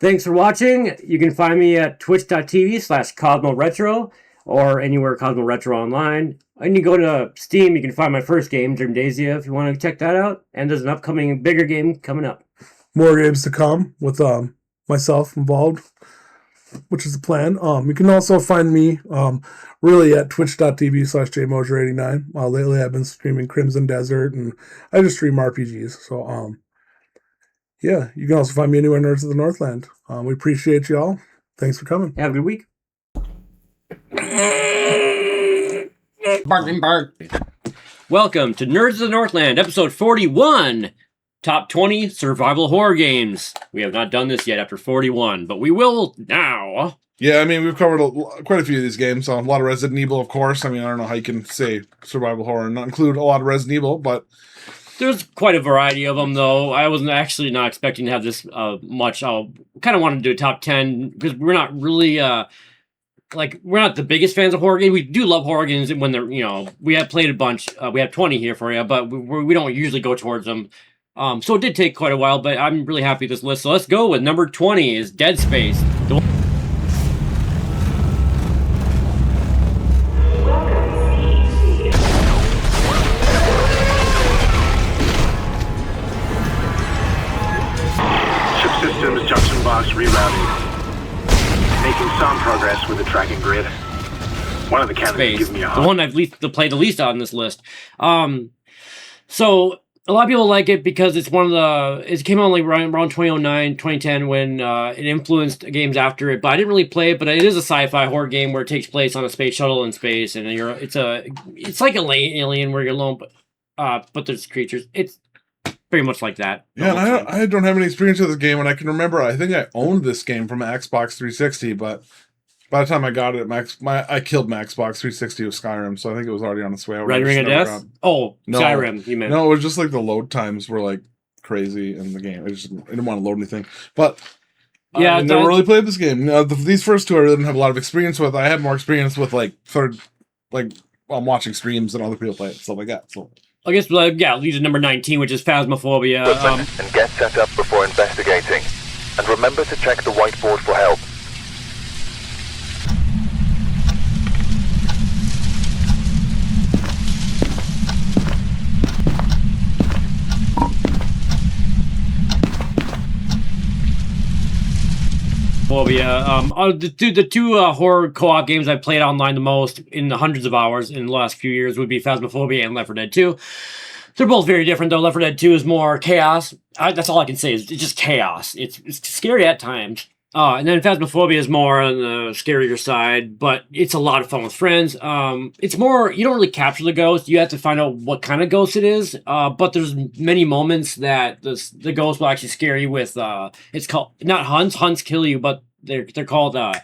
Thanks for watching. You can find me at twitch.tv/CosmoRetro or anywhere Cosmo Retro online. And you go to Steam, you can find my first game, Dreamdasia, if you want to check that out. And there's an upcoming bigger game coming up. More games to come with myself involved, which is the plan. You can also find me really at twitch.tv/jmosier89. Lately I've been streaming Crimson Desert, and I just stream RPGs. So yeah, you can also find me anywhere Nerds of the Northland. We appreciate y'all. Thanks for coming. Have a good week. Bark. Welcome to Nerds of the Northland, episode 41. Top 20 survival horror games. We have not done this yet after 41, but we will now. Yeah, I mean, we've covered quite a few of these games. A lot of Resident Evil, of course. I mean, I don't know how you can say survival horror and not include a lot of Resident Evil, but... There's quite a variety of them, though. I was actually not expecting to have this much. I kind of wanted to do a top 10, because we're not really... we're not the biggest fans of horror games. We do love horror games when they're, we have played a bunch. We have 20 here for you, but we don't usually go towards them. So it did take quite a while, but I'm really happy with this list. So let's go with number 20 is Dead Space. Ship systems, junction box rerouting. Making some progress with the tracking grid. One of the candidates give me a the one I've played the least on this list. So a lot of people like it because it's it came out like around 2009, 2010 when it influenced games after it, but I didn't really play it. But it is a sci-fi horror game where it takes place on a space shuttle in space, and it's like an alien where you're alone, but there's creatures. It's pretty much like that. Yeah, and I don't have any experience with this game, and I can remember, I think I owned this game from Xbox 360, but by the time I got it, I killed my Xbox 360 with Skyrim, so I think it was already on its way over. Red Ring of Death? Oh, no, Skyrim, you meant. No, it was just like the load times were like crazy in the game. I didn't want to load anything. But yeah, I never really played this game. These first two I really didn't have a lot of experience with. I had more experience with I'm watching streams and other people play it, stuff like that. So I guess, lead to number 19, which is Phasmophobia. And get set up before investigating. And remember to check the whiteboard for help. The two horror co-op games I've played online the most in the hundreds of hours in the last few years would be Phasmophobia and Left 4 Dead 2. They're both very different, though. Left 4 Dead 2 is more chaos. That's all I can say. It's just chaos. It's scary at times. And then Phasmophobia is more on the scarier side, but it's a lot of fun with friends. It's more, you don't really capture the ghost. You have to find out what kind of ghost it is. But there's many moments that the ghost will actually scare you with, it's called, not hunts. Hunts kill you, but they're called, the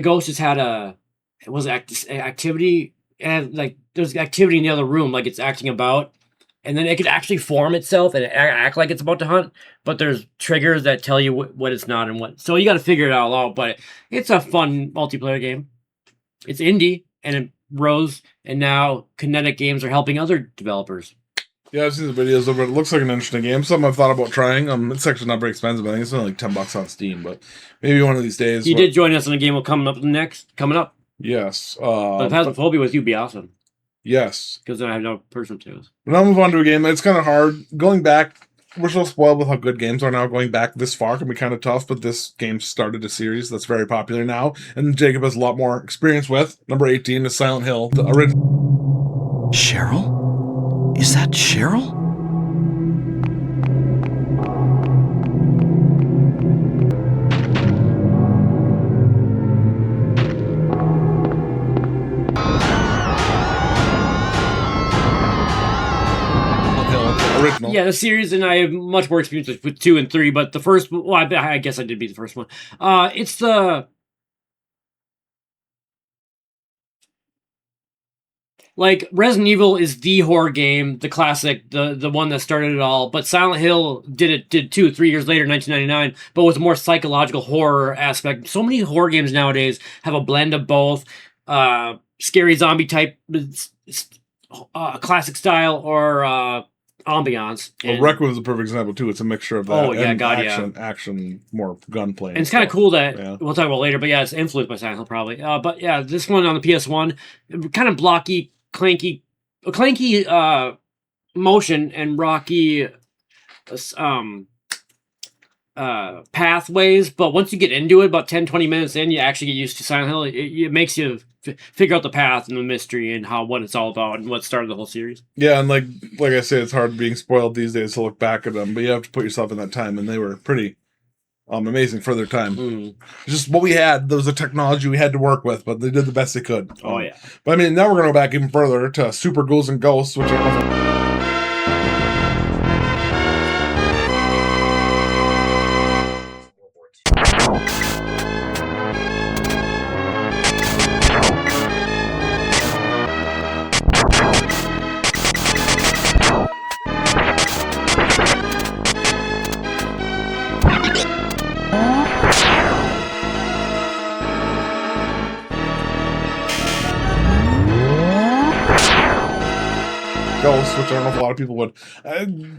ghost has had activity, and like there's activity in the other room, like it's acting about. And then it could actually form itself and act like it's about to hunt, but there's triggers that tell you what it's not and what. So you got to figure it all out. But it's a fun multiplayer game. It's indie and it rose, and now Kinetic Games are helping other developers. Yeah, I've seen the videos of it. It looks like an interesting game. Something I've thought about trying. It's actually not very expensive. I think it's only like $10 on Steam, but maybe one of these days. You did join us in a game coming up. Yes. But Phasmophobia with you would be awesome. Yes. Because then I have no person to. But I'll move on to a game. It's kind of hard. Going back, we're so spoiled with how good games are now. Going back this far can be kind of tough, but this game started a series that's very popular now, and Jacob has a lot more experience with. Number 18 is Silent Hill, the original. Cheryl? Is that Cheryl? Original. Yeah, the series, and I have much more experience with 2 and 3, but the first, well, I guess I did beat the first one. It's the... Like, Resident Evil is the horror game, the classic, the one that started it all, but Silent Hill did 2, 3 years later, 1999, but with a more psychological horror aspect. So many horror games nowadays have a blend of both scary zombie type, classic style, or ambiance. Well, Requiem is a perfect example too. It's a mixture of that. Oh, yeah, and God, action, more gunplay. And it's kind of cool that Yeah. we'll talk about later, but yeah, it's influenced by Silent Hill probably. But yeah, this one on the PS1, kind of blocky, clanky motion and rocky pathways, but once you get into it, about 10-20 minutes in, you actually get used to Silent Hill. It makes you figure out the path and the mystery and what it's all about and what started the whole series. Yeah, and like I say, it's hard being spoiled these days to look back at them, but you have to put yourself in that time, and they were pretty amazing for their time. Just what we had, there was the technology we had to work with, but they did the best they could. Oh yeah. But I mean, now we're gonna go back even further to Super Ghouls and Ghosts, which are Ghosts, which I don't know if a lot of people would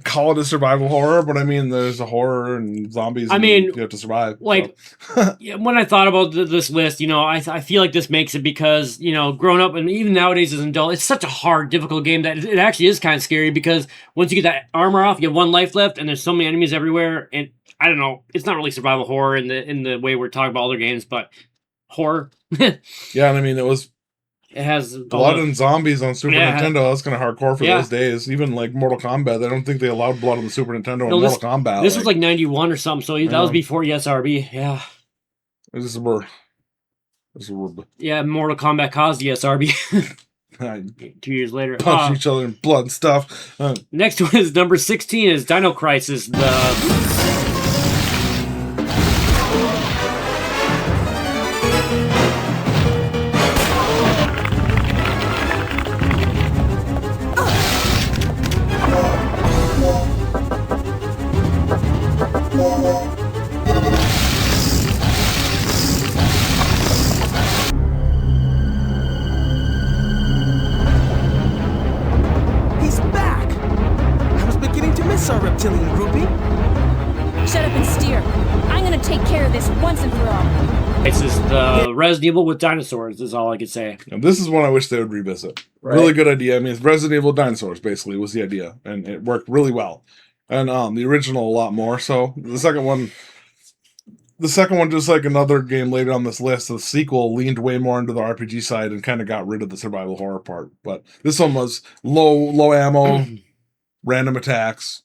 call it a survival horror, but I mean, there's a horror and zombies. I mean, you have to survive. Like, when I thought about this list, I feel like this makes it because, growing up and even nowadays as an adult, it's such a hard, difficult game that it actually is kind of scary because once you get that armor off, you have one life left and there's so many enemies everywhere. And I don't know, it's not really survival horror in the way we're talking about other games, but horror. Yeah, and I mean, it has blood and zombies on Super Nintendo. That's kind of hardcore for those days. Even like Mortal Kombat, I don't think they allowed blood on the Super Nintendo in Mortal Kombat. This was like 91 or something, so that was before ESRB. Yeah. This is where. Yeah, Mortal Kombat caused ESRB. 2 years later. Punch each other in blood and stuff. Next one is number 16 is Dino Crisis. He's back! I was beginning to miss our reptilian groupie. Shut up and steer. I'm gonna take care of this once and for all. This is the Resident Evil with dinosaurs, is all I could say. And this is one I wish they would revisit. Right. Really good idea. I mean, it's Resident Evil dinosaurs, basically, was the idea. And it worked really well. And the original a lot more. So the second one, just like another game later on this list, the sequel leaned way more into the RPG side and kind of got rid of the survival horror part. But this one was low ammo, random attacks,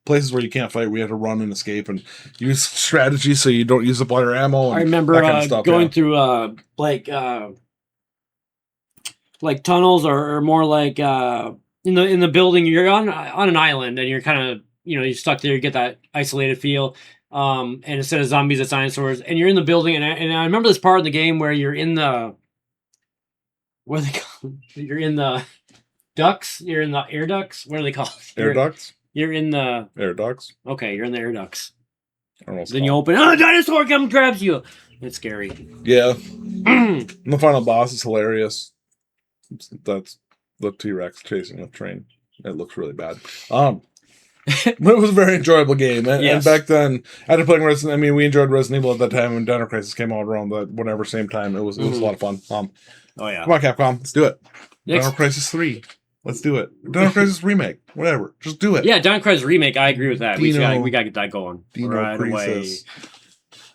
places where you can't fight, where you have to run and escape and use strategy so you don't use up all your ammo. And I remember that kind of stuff, going through like tunnels or more like in the building. You're on an island and you're kind of you're stuck there. You get that isolated feel. And instead of zombies, it's dinosaurs. And you're in the building, and I remember this part of the game where you're in the what are they called? You're in the ducts. You're in the air ducts. What are they called? Air ducts. You're in the air ducts. Okay, you're in the air ducts. Then you open. Oh, a dinosaur comes and grabs you. It's scary. Yeah. And the final boss is hilarious. That's the T-Rex chasing a train. It looks really bad. But it was a very enjoyable game. And back then, after playing Resident Evil, we enjoyed Resident Evil at that time when Dino Crisis came out around the same time. It was a lot of fun. Oh yeah. Come on, Capcom, let's do it. Dino Crisis 3. Let's do it. Dino Crisis Remake. Whatever. Just do it. Yeah, Dino Crisis Remake, I agree with that. We gotta get that going. Dino Crisis.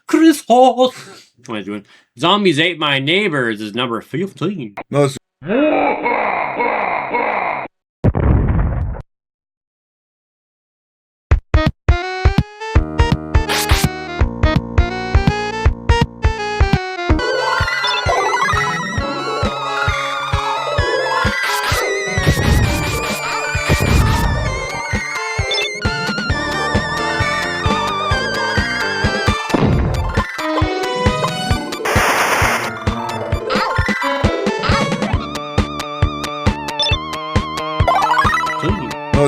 Chris Hall. What am I doing? Zombies Ate My Neighbors is number 15. No,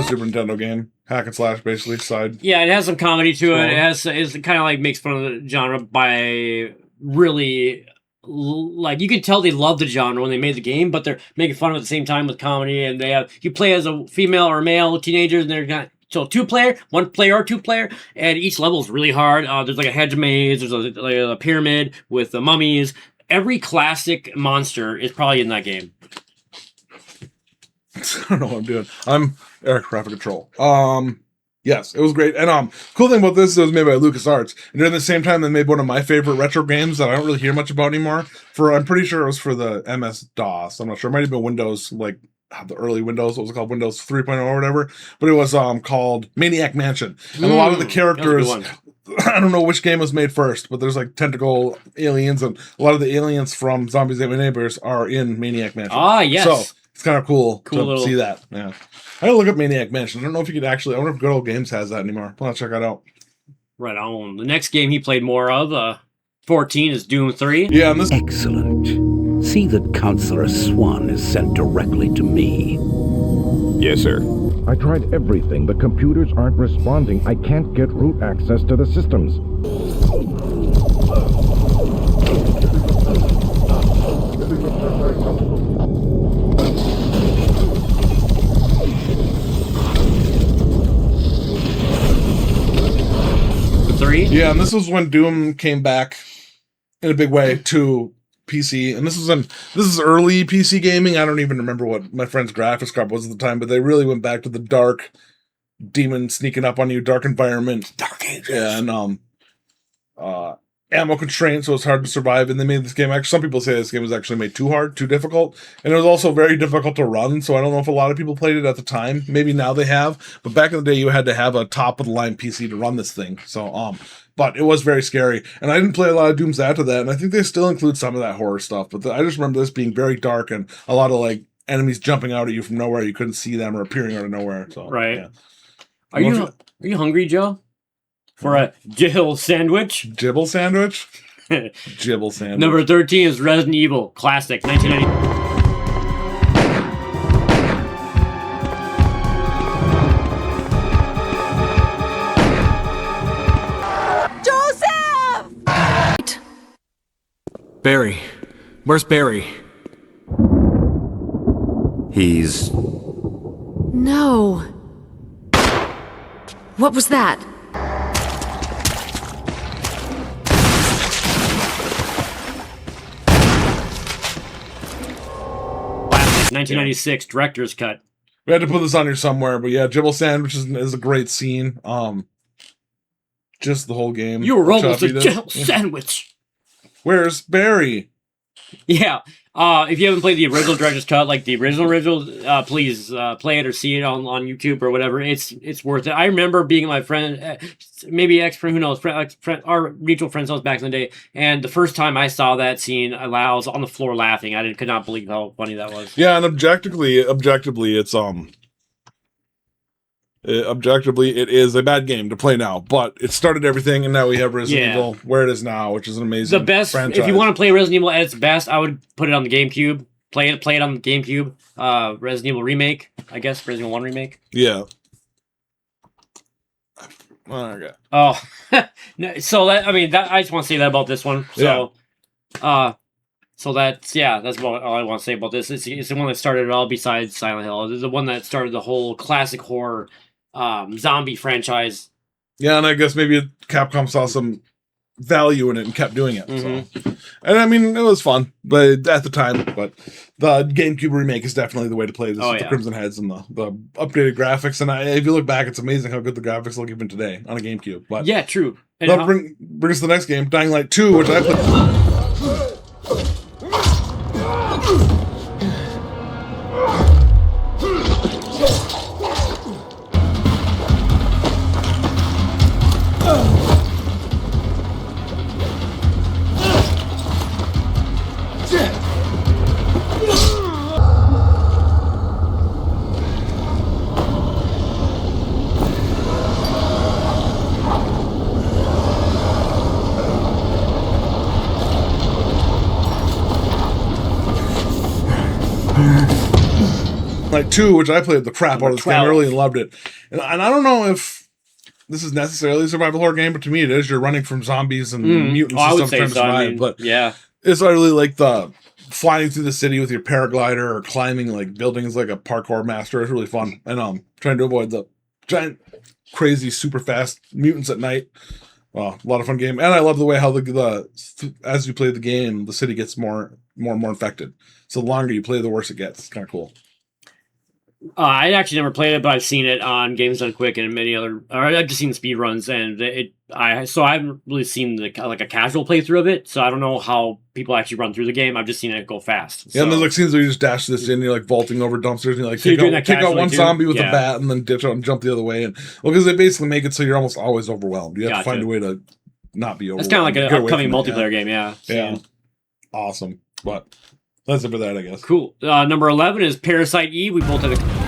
Super Nintendo game, hack and slash, basically side. Yeah, it has some comedy to it. It kind of like makes fun of the genre by really like you can tell they love the genre when they made the game, but they're making fun of it at the same time with comedy. And they have you play as a female or male teenagers, and they're got so 2-player, 1-player or 2-player, and each level is really hard. There's like a hedge maze, there's a pyramid with the mummies. Every classic monster is probably in that game. I don't know what I'm doing. I'm air traffic control. Yes, it was great. And cool thing about this is it was made by LucasArts. And during the same time they made one of my favorite retro games that I don't really hear much about anymore. I'm pretty sure it was for the MS-DOS. I'm not sure. It might have been Windows, like the early Windows. What was it called? Windows 3.0 or whatever. But it was called Maniac Mansion. And a lot of the characters, I don't know which game was made first, but there's like tentacle aliens, and a lot of the aliens from Zombies Ate My Neighbors are in Maniac Mansion. Ah, yes. So it's kind of cool to little... see that. Yeah. I gotta look up Maniac Mansion. I don't know if you could actually. I wonder if Good Old Games has that anymore. I'll check that out. Right on. The next game he played more of, 14, is Doom 3. Yeah, and this. Excellent. See that Counselor Swan is sent directly to me. Yes, sir. I tried everything. The computers aren't responding. I can't get root access to the systems. Yeah, and this was when Doom came back in a big way to PC, and this is early PC gaming. I don't even remember what my friend's graphics card was at the time, but they really went back to the dark demon sneaking up on you, dark environment, Dark Ages. Yeah, and ammo constraints, so it's hard to survive. And they made this game. Actually, some people say this game was actually made too hard, too difficult, and it was also very difficult to run. So I don't know if a lot of people played it at the time. Maybe now they have, but back in the day, you had to have a top of the line PC to run this thing. So but it was very scary, and I didn't play a lot of Dooms after that. And I think they still include some of that horror stuff. But I just remember this being very dark and a lot of like enemies jumping out at you from nowhere. You couldn't see them or appearing out of nowhere. So right. Yeah. Are you hungry, Joe? For a Jill sandwich? Jibble sandwich? Jibble sandwich. Number 13 is Resident Evil Classic, 1990. Joseph! Barry. Where's Barry? He's... No. What was that? 1996 director's cut. We had to put this on here somewhere, but yeah, Jibble Sandwich is a great scene. Just the whole game. You were almost a Jibble Sandwich. Where's Barry? Yeah. If you haven't played the original director's cut, like the original, please play it or see it on YouTube or whatever. It's worth it. I remember being my friend, maybe ex-friend, who knows, our mutual friends house back in the day, and the first time I saw that scene, I was on the floor laughing. I could not believe how funny that was. Yeah, and objectively, it's it is a bad game to play now, but it started everything, and now we have Resident Evil where it is now, which is an amazing franchise. If you want to play Resident Evil at its best, I would put it on the GameCube. Play it on the GameCube. Resident Evil Remake, I guess. Resident Evil 1 Remake. Yeah. Okay. Oh, so I just want to say that about this one. So, so that's about all I want to say about this. It's the one that started it all besides Silent Hill. It's the one that started the whole classic horror zombie franchise. Yeah, and I guess maybe Capcom saw some value in it and kept doing it. Mm-hmm. So. And I mean, it was fun, but at the time. But the GameCube remake is definitely the way to play this with the Crimson Heads and the updated graphics. And if you look back, it's amazing how good the graphics look even today on a GameCube. But yeah, true. That bring us to the next game, Dying Light 2, which I played. Like 2, which I played the crap out of this game early and loved it. And I don't know if this is necessarily a survival horror game, but to me it is. You're running from zombies and mutants and stuff trying to survive. But yeah, I really like the flying through the city with your paraglider or climbing like buildings like a parkour master. It's really fun. And trying to avoid the giant, crazy, super fast mutants at night. A lot of fun game. And I love the way how as you play the game, the city gets more and more infected. So the longer you play, the worse it gets. It's kind of cool. I actually never played it, but I've seen it on Games Done Quick and many other. Or I've just seen speed runs, and I haven't really seen like a casual playthrough of it. So I don't know how people actually run through the game. I've just seen it go fast. Yeah, and there's like scenes where you just dash this in, you're like vaulting over dumpsters, and you like take out one zombie with a bat, and then ditch out and jump the other way. And because they basically make it so you're almost always overwhelmed. You have to find a way to not be overwhelmed. It's kind of like an upcoming multiplayer game. Yeah. Yeah. Awesome, but. That's it for that, I guess. Cool. Number 11 is Parasite Eve. We both had a...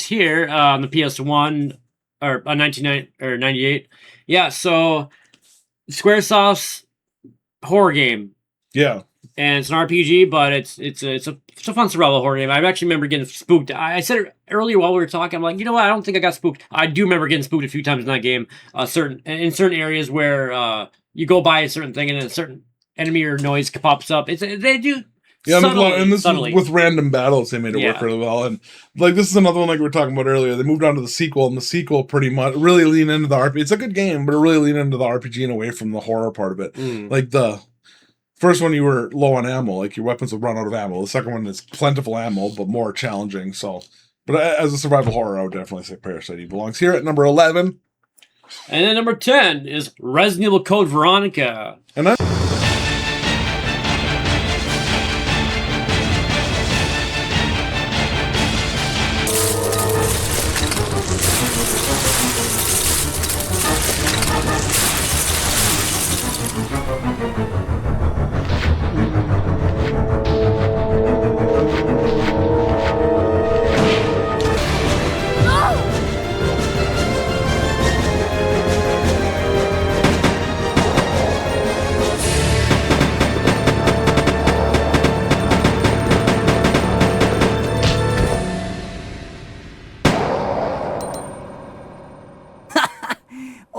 here on the PS1 or 98. Yeah, so Squaresoft's horror game. Yeah. And it's an RPG, but it's a fun survival horror game. I actually remember getting spooked. I said it earlier while we were talking. I'm like, you know what? I don't think I got spooked. I do remember getting spooked a few times in that game. In certain areas where you go by a certain thing and a certain enemy or noise pops up. They do. Yeah, and this is with random battles, they made it work really well. And like this is another one like we were talking about earlier. They moved on to the sequel, and the sequel pretty much really lean into the RPG. It's a good game, but it really lean into the RPG and away from the horror part of it. Like the first one, you were low on ammo, like your weapons would run out of ammo. The second one is plentiful ammo, but more challenging. So, but as a survival horror, I would definitely say Parasite Eve belongs here at number 11. And then number 10 is Resident Evil Code Veronica. And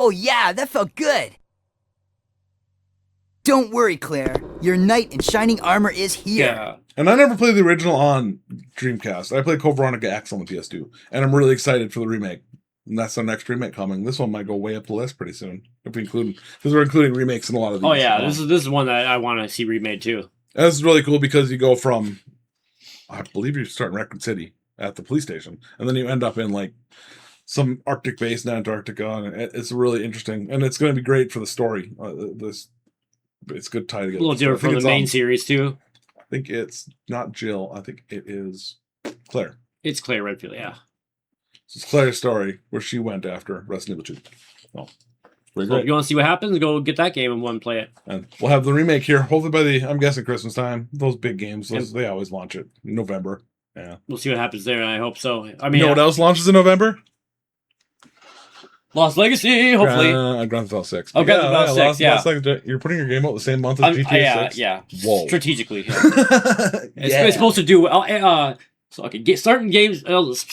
Oh yeah, that felt good. Don't worry, Claire. Your knight in shining armor is here. Yeah. And I never played the original on Dreamcast. I played Code Veronica X on the PS2. And I'm really excited for the remake. And that's our next remake coming. This one might go way up the list pretty soon. If we include, because we're including remakes in a lot of these. Oh yeah, this is one that I want to see remade too. And this is really cool because you go from, I believe you start in Raccoon City at the police station. And then you end up in like some Arctic base in Antarctica. And it's really interesting. And it's going to be great for the story. It's good tie together. A little different from the main series too. I think it's not Jill. I think it is Claire. It's Claire Redfield, yeah. It's Claire's story where she went after Resident Evil 2. Oh, so if you want to see what happens, go get that game and play it. And we'll have the remake here, hopefully by I'm guessing Christmas time. Those big games, they always launch it in November. Yeah, we'll see what happens there. I hope so. I mean, you know what else launches in November? Lost Legacy, hopefully. Grand Theft Auto 6. Oh, Grand Theft Auto 6, yeah. You're putting your game out the same month as GTA 6? Yeah. Whoa. Strategically. Yeah. It's supposed to do... So, okay, certain games,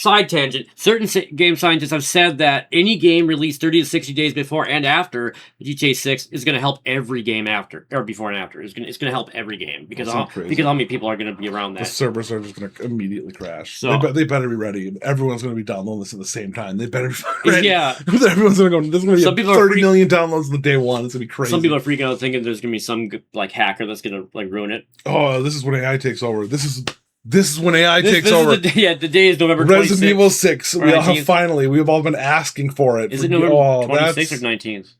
side tangent, certain game scientists have said that any game released 30 to 60 days before and after GTA 6 is going to help every game after, or before and after. It's going to help every game because how many people are going to be around that. The servers are just going to immediately crash. So, they better be ready. Everyone's going to be downloading this at the same time. They better be ready. Yeah. Everyone's going to go, there's going to be 30 million downloads the day one. It's going to be crazy. Some people are freaking out thinking there's going to be some like hacker that's going to like ruin it. Oh, this is when AI takes over. This is when AI takes over. The day is November 26th. Resident Evil 6. We've all been asking for it. Is it November 26th or 19th?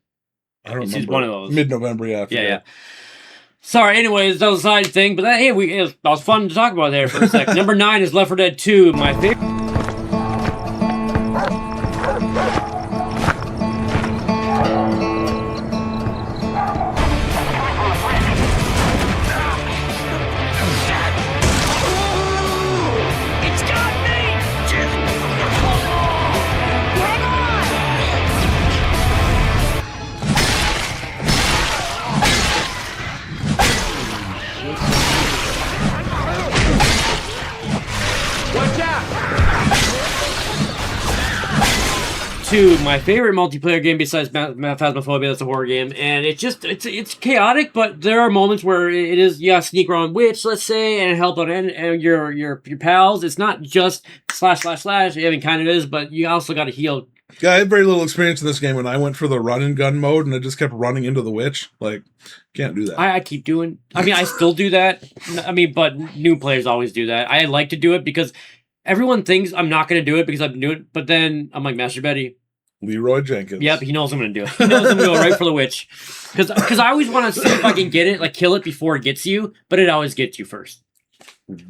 I don't remember. It's one of those. Mid-November, yeah. Yeah. Sorry, anyways, that was a side thing, but that was fun to talk about there for a sec. Number 9 is Left 4 Dead 2, my favorite. My favorite multiplayer game besides Phasmophobia. That's a horror game, and it's chaotic, but there are moments where it is sneak around witch, let's say, and help out and your pals. It's not just slash. I mean, kind of is, but you also got to heal. Yeah, I had very little experience in this game when I went for the run and gun mode, and I just kept running into the witch. Like, can't do that. I keep doing. I mean, I still do that. I mean, but new players always do that. I like to do it because everyone thinks I'm not going to do it because I've been doing it, but then I'm like, Master Betty. Leroy Jenkins. Yep, he knows I'm going to do it. He knows I'm going to go right for the witch. Because I always want to see if I can get it, like kill it before it gets you, but it always gets you first.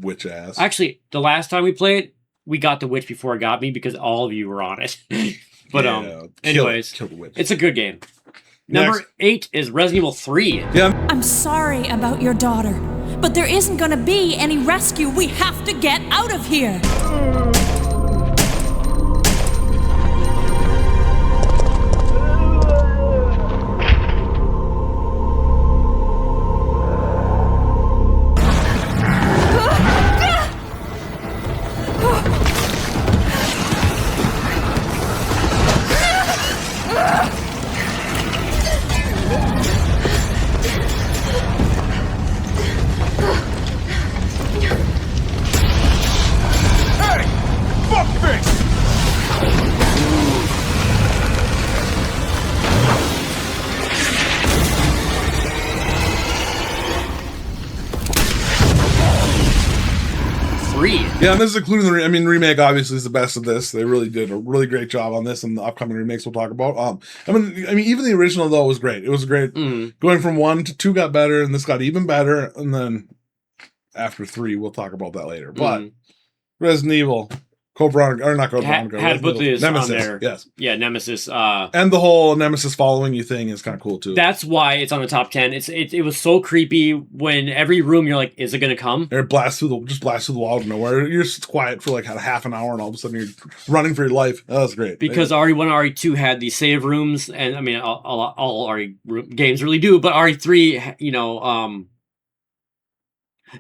Witch ass. Actually, the last time we played, we got the witch before it got me because all of you were on it. But anyways, kill the witch. It's a good game. Number 8 is Resident Evil 3. Yeah. I'm sorry about your daughter, but there isn't going to be any rescue. We have to get out of here. Yeah, and this is including the remake obviously is the best of this. They really did a really great job on this, and the upcoming remakes we'll talk about. I mean even the original though was great. It was great. Going from 1 to 2 got better, and this got even better, and then after 3 we'll talk about that later. But Resident Evil, Code Veronica, or not Code Veronica. Had to put this Nemesis, on there. yes. Yeah, Nemesis. And the whole Nemesis following you thing is kind of cool too. That's why it's on the top 10. It was so creepy when every room you're like, is it gonna come? Or it blasts through the wall out of nowhere. You're just quiet for like half an hour, and all of a sudden you're running for your life. That was great. Because RE1 and RE2 had these save rooms, and I mean all RE games really do, but RE3,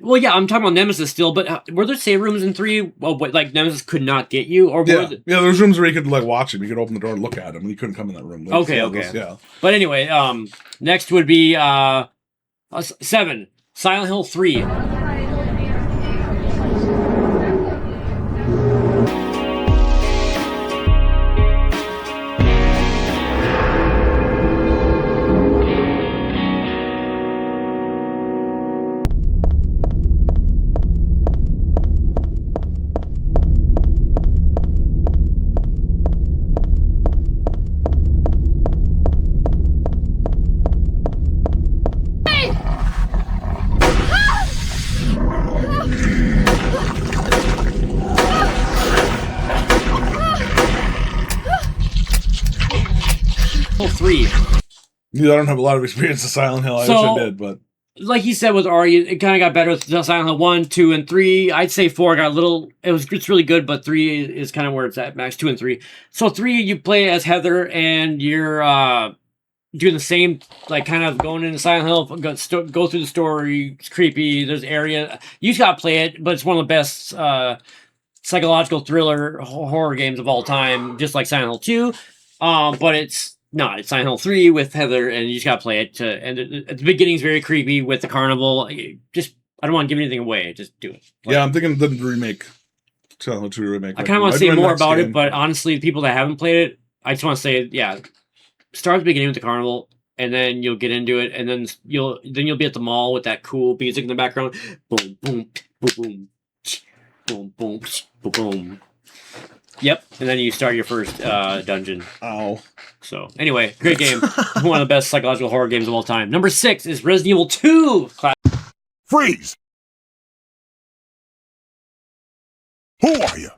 well, yeah, I'm talking about Nemesis still, but were there save rooms in 3? Well, like Nemesis could not get you, or there's rooms where you could like watch him. You could open the door and look at him, and you couldn't come in that room. Okay. But anyway, next would be 7, Silent Hill 3. I don't have a lot of experience with Silent Hill. I wish I did, but like you said with RE, it kind of got better with Silent Hill 1, 2, and 3. I'd say 4 got a little. It's really good, but 3 is kind of where it's at max. 2 and 3. So 3, you play as Heather, and you're doing the same, like kind of going into Silent Hill, go through the story. It's creepy. There's area. You just gotta play it, but it's one of the best psychological thriller horror games of all time, just like Silent Hill 2. But it's Silent Hill 3 with Heather, and you just gotta play it. And at the beginning is very creepy with the carnival. Just, I don't want to give anything away. Just do it. I'm thinking the remake, Silent Hill 2 remake. I kind of want to say more about it, but honestly, the people that haven't played it, I just want to say, start at the beginning with the carnival, and then you'll get into it, and then you'll be at the mall with that cool music in the background. Boom, boom, boom, boom, boom, boom, boom. Yep, and then you start your first dungeon. Oh. So, anyway, great game. One of the best psychological horror games of all time. Number 6 is Resident Evil 2. Freeze! Who are you?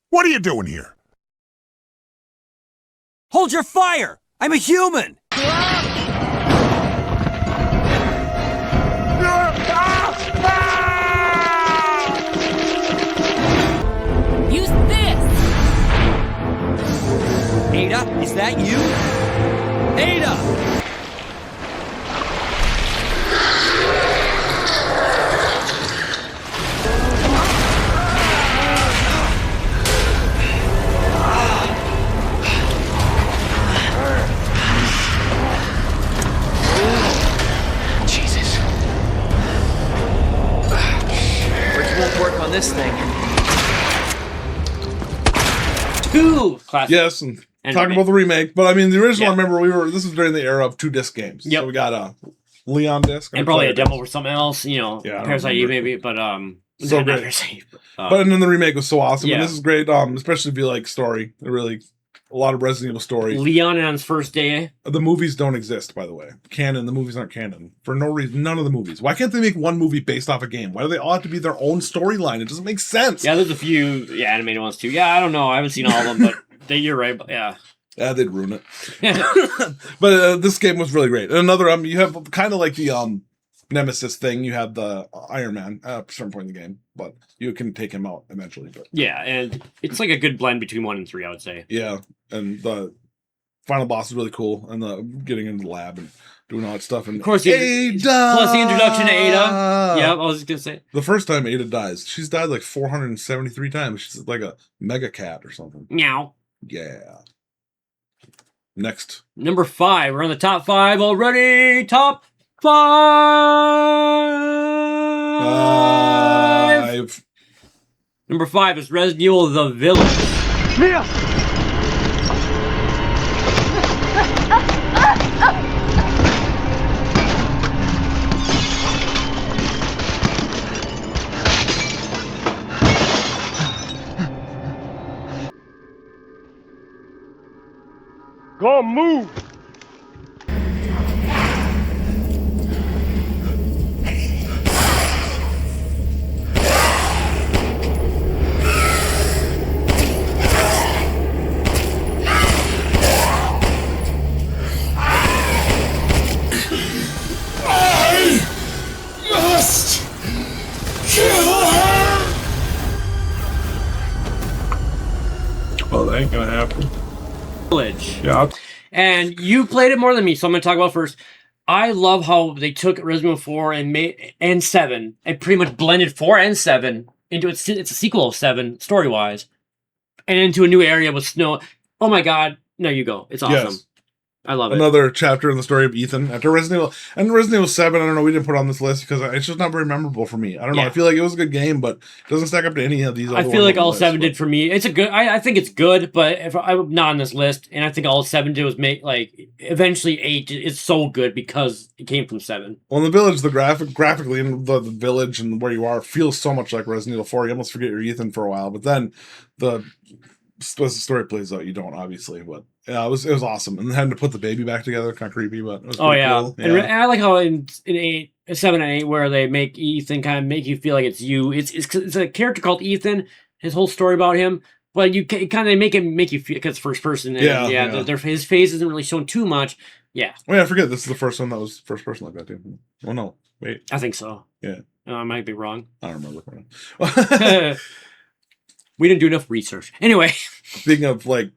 What are you doing here? Hold your fire! I'm a human! Use this! Ada, is that you? Ada! Jesus. Words won't work on this thing. 2 classic. Yes, and talking about the remake, but I mean the original. Yeah. I remember this was during the era of 2-disc games. Yep. So we got a Leon disc And probably a demo for something else, you know, Yeah, I don't Parasite Eve remember. maybe, but So not great. Parasite Eve, But then the remake was so awesome, yeah. and this is great. Especially if you like story, a lot of Resident Evil story. Leon on his first day. The movies don't exist, by the way. Canon. The movies aren't canon for no reason. None of the movies. Why can't they make one movie based off a game? Why do they all have to be their own storyline? It doesn't make sense. Yeah, there's a few animated ones too. Yeah, I don't know. I haven't seen all of them, but you're right. But yeah. Yeah, they'd ruin it. But this game was really great. And another, you have kind of like the Nemesis thing. You have the Iron Man at a certain point in the game, but you can take him out eventually. But yeah, and it's like a good blend between 1 and 3, I would say. yeah, and the final boss is really cool, and the getting into the lab and doing all that stuff. And Of course, Ada! plus the introduction to Ada. Yeah, I was just gonna say. The first time Ada dies, she's died like 473 times. She's like a mega cat or something. Meow. Yeah. Next. Number 5. We're on the top 5 already. Top 5. 5. Number 5 is Resident Evil: The Village. Mia! Go on, move! Well, that ain't gonna happen. Village. Yeah. And you played it more than me, so I'm going to talk about it first. I love how they took Resident Evil 4 and 7 and pretty much blended 4 and 7 into it's a sequel of 7 story-wise and into a new area with snow. Oh my god, there you go. It's awesome. Yes. I love it. Another chapter in the story of Ethan after Resident Evil. And Resident Evil 7, I don't know, we didn't put it on this list because it's just not very memorable for me. I don't know. Yeah. I feel like it was a good game, but it doesn't stack up to any of these other I feel like ones on the all list, 7 but- did for me. It's a good. I think it's good, but if I'm not on this list, and I think all 7 did was make like eventually 8 is so good because it came from 7. Well, in the village, graphically in the village and where you are feels so much like Resident Evil 4. You almost forget you're Ethan for a while, but then as the story plays out, you don't, obviously. But yeah, it was awesome. And having to put the baby back together, kind of creepy, but it was pretty cool. And I like how in 7 and 8 where they make Ethan kind of make you feel like it's you. It's a character called Ethan. His whole story about him, but you kind of make you feel because it's first person. And his face isn't really shown too much. Yeah. Oh yeah, I forget this is the first one that was first person like that too. Oh no, wait. I think so. Yeah. I might be wrong. I don't remember. We didn't do enough research. Anyway. Speaking of like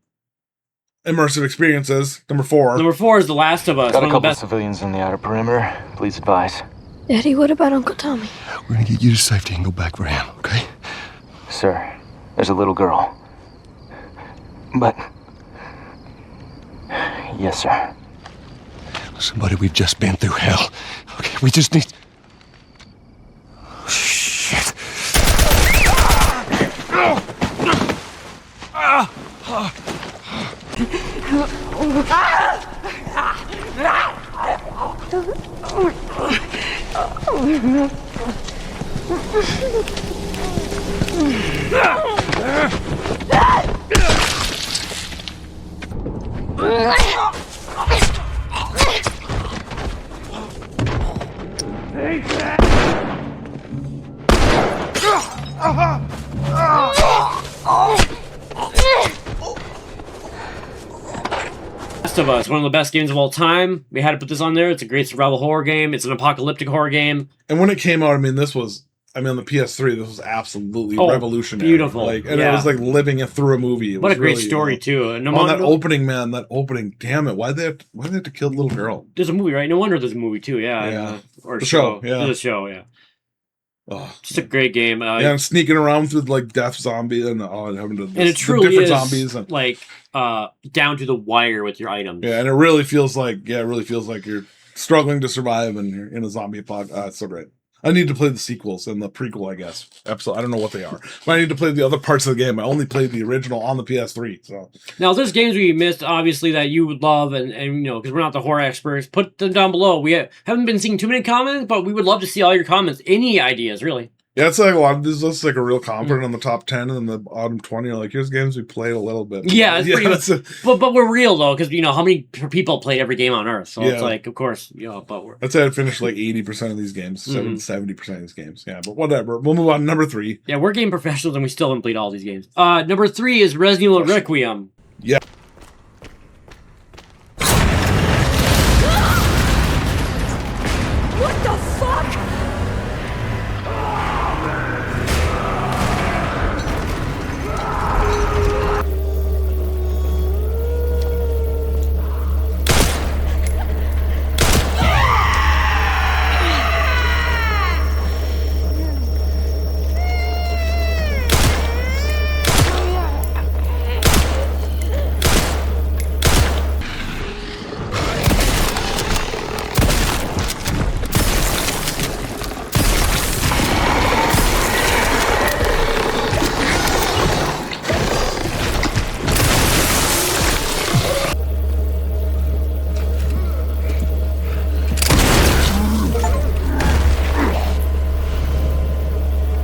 immersive experiences, number 4. Number 4 is The Last of Us. Got a couple of civilians in the outer perimeter. Please advise. Daddy, what about Uncle Tommy? We're gonna get you to safety and go back for him, okay? Sir, there's a little girl. But... Yes, sir. Listen, buddy, we've just been through hell. Okay, we just need... Shit. Last of Us, one of the best games of all time. We had to put this on there. It's a great survival horror game. It's an apocalyptic horror game. And when it came out, I mean, on the PS3, this was absolutely revolutionary. Beautiful. Like, and it was like living it through a movie. What a great story too. And that opening, damn it! Why they have to kill the little girl? There's a movie, right? No wonder there's a movie too. Yeah. Or the show. Yeah. There's a show. Yeah. Oh, just a great game. I'm sneaking around through like death zombies and having to and it truly different is zombies and, like down to the wire with your items. Yeah, and it really feels like you're struggling to survive and you're in a zombie apocalypse. It's so great. I need to play the sequels and the prequel, I guess. Episode. I don't know what they are, but I need to play the other parts of the game. I only played the original on the PS3. So now, there's games we missed, obviously, that you would love, and because we're not the horror experts, put them down below. We haven't been seeing too many comments, but we would love to see all your comments. Any ideas, really? Yeah, it's like a lot of this is like a real confident on the top 10 and the bottom 20 are like, here's games we played a little bit. Yeah, it's pretty much. But we're real though, because how many people played every game on Earth? So it's like, of course, but we're. I'd say I'd finish like 80% of these games, 70% of these games. Yeah, but whatever. We'll move on to number 3. Yeah, we're game professionals and we still haven't played all these games. Number 3 is Resident Evil Requiem. Yeah. What the fuck?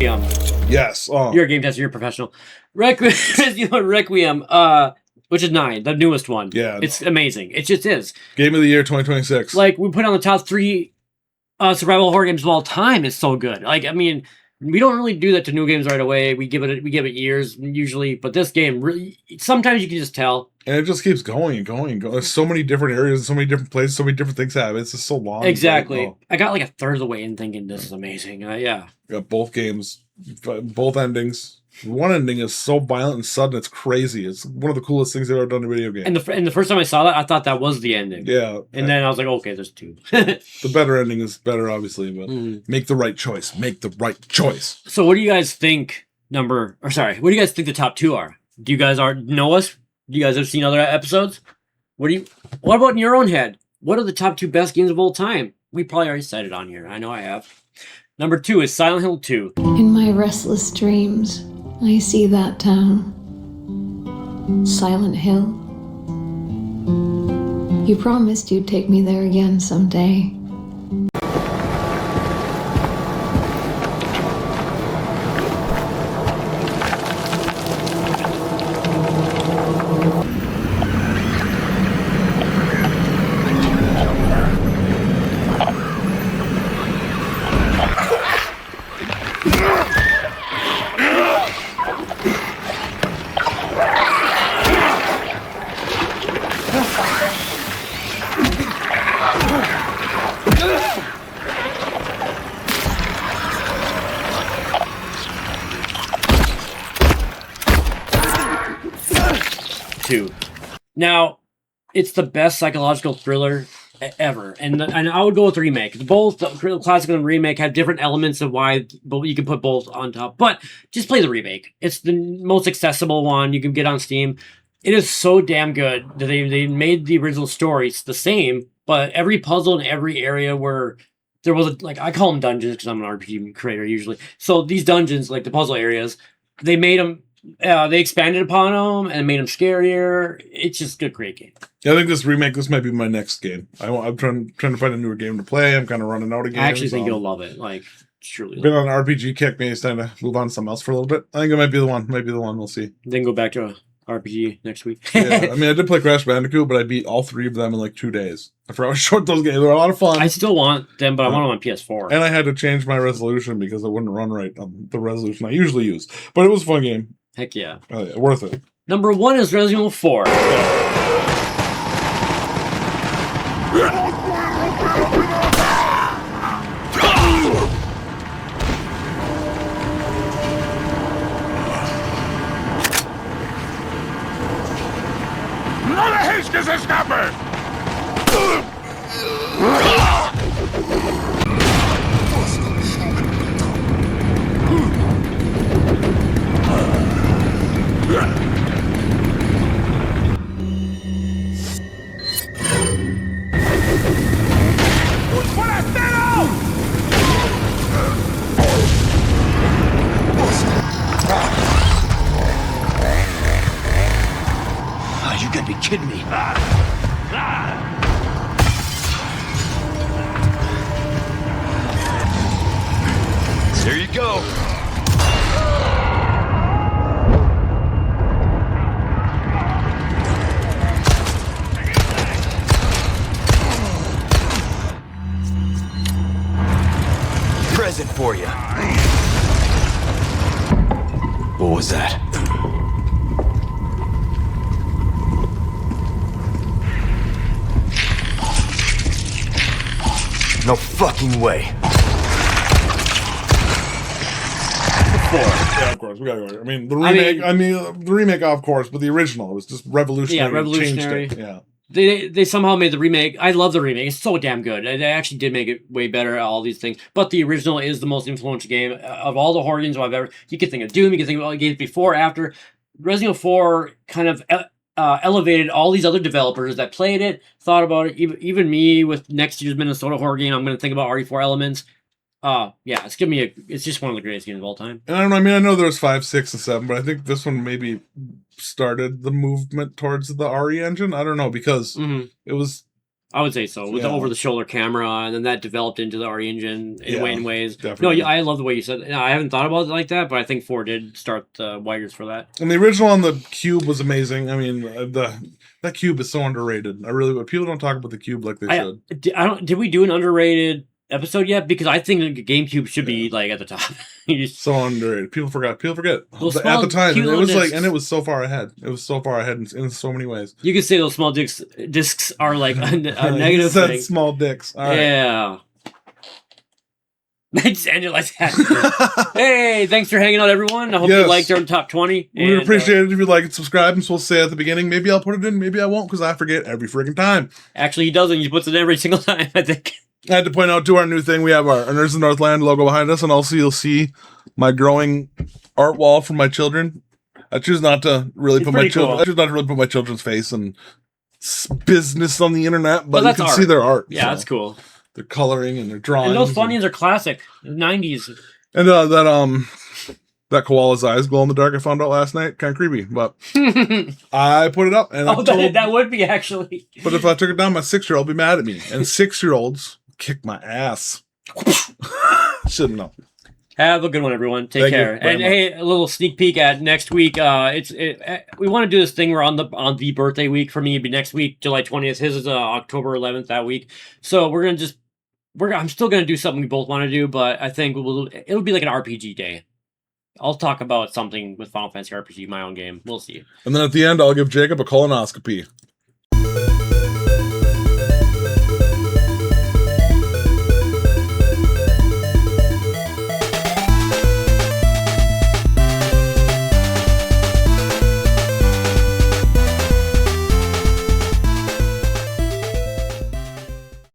'em. Yes. Oh. You're a game tester. You're a professional. Requiem, which is 9, the newest one. Yeah. It's amazing. It just is. Game of the year 2026. Like, we put on the top 3 survival horror games of all time. It's so good. Like, I mean, we don't really do that to new games right away. We give it years usually, but this game really, sometimes you can just tell. And it just keeps going and going and going. There's so many different areas, so many different places, so many different things happen. It's just so long. Exactly. Like, I got like a third of the way in thinking this is amazing. Yeah. Got both games, both endings. One ending is so violent and sudden, it's crazy. It's one of the coolest things I've ever done in a video game. And the first time I saw that, I thought that was the ending. Yeah. And then I was like, okay, there's 2. The better ending is better, obviously, but make the right choice. Make the right choice. So what do you guys think what do you guys think the top 2 are? Do you guys know us? Do you guys have seen other episodes? What about in your own head? What are the top 2 best games of all time? We probably already said it on here. I know I have. Number 2 is Silent Hill 2. In my restless dreams, I see that town. Silent Hill. You promised you'd take me there again someday. Now, it's the best psychological thriller ever, and I would go with the remake. Both the classic and the remake have different elements of why, but you can put both on top. But just play the remake. It's the most accessible one you can get on Steam. It is so damn good that they made the original stories the same, but every puzzle in every area where there was I call them dungeons because I'm an RPG creator usually. So these dungeons, like the puzzle areas, they made them. They expanded upon them and made them scarier. It's just a great game. Yeah, I think this might be my next game. I'm trying to find a newer game to play. I'm kind of running out of games. I actually think you'll love it. Like, truly. Been on an RPG kick. Maybe it's time to move on to something else for a little bit. I think it might be the one. We'll see. Then go back to RPG next week. Yeah, I mean, I did play Crash Bandicoot, but I beat all 3 of them in like 2 days. I forgot how short those games. They were a lot of fun. I still want them, but I want them on PS4. And I had to change my resolution because it wouldn't run right on the resolution I usually use. But it was a fun game. Heck yeah. Oh, yeah, worth it. Number 1 is Resident Evil 4. ¡Que se escape! ¡Un forastero! Oh, you gotta be kidding me. There you go. Present for you. What was that? No fucking way. Yeah, of course. We gotta go. I mean, the remake. The remake, of course, but the original was just revolutionary. Yeah, revolutionary. Changed it. Yeah. They somehow made the remake. I love the remake. It's so damn good. They actually did make it way better. All these things, but the original is the most influential game of all the horror games I've ever. You can think of Doom. You can think of all the games before, after. Resident Evil 4 kind of elevated all these other developers that played it, thought about it. Even me with next year's Minnesota horror game, I'm going to think about RE4 Elements. Yeah, it's just one of the greatest games of all time. And I don't know. I mean, I know there was 5, 6, and 7, but I think this one maybe started the movement towards the RE engine. I don't know because it was. I would say so with the over-the-shoulder camera, and then that developed into the RE engine in ways. Definitely. No, I love the way you said it. I haven't thought about it like that, but I think 4 did start the wires for that. And the original on the Cube was amazing. I mean, that Cube is so underrated. People don't talk about the Cube like they should. Did we do an underrated episode yet? Because I think the GameCube should be like at the top. So underrated. People forget. At the time, it was discs. And it was so far ahead. It was so far ahead in so many ways. You could say those small discs are like a negative thing. Small dicks. All right. Yeah. I just ended like that. Hey, thanks for hanging out, everyone. I hope you liked our top 20. We would appreciate it if you like and subscribe. And so we'll say at the beginning, maybe I'll put it in, maybe I won't, because I forget every freaking time. Actually, he doesn't. He puts it in every single time, I think. I had to point out, too, our new thing. We have our Nerds of the Northland logo behind us, and also you'll see my growing art wall for my children. I choose not to really put my children's face and business on the internet, but you can see their art. Yeah, that's cool. Their coloring and their drawings. And those Funyuns are classic, 90s. And that koala's eyes glow in the dark I found out last night. Kind of creepy, but I put it up. And that would be actually. But if I took it down, my 6-year-old would be mad at me. And 6-year-olds kick my ass. Shouldn't know. Have a good one, everyone. Take care. And hey, a little sneak peek at next week. We want to do this thing. We're on the birthday week for me. It'd be next week, July 20th. His is October 11th that week. So I'm still gonna do something we both want to do, but I think it'll be like an RPG day. I'll talk about something with Final Fantasy RPG, my own game. We'll see. And then at the end, I'll give Jacob a colonoscopy.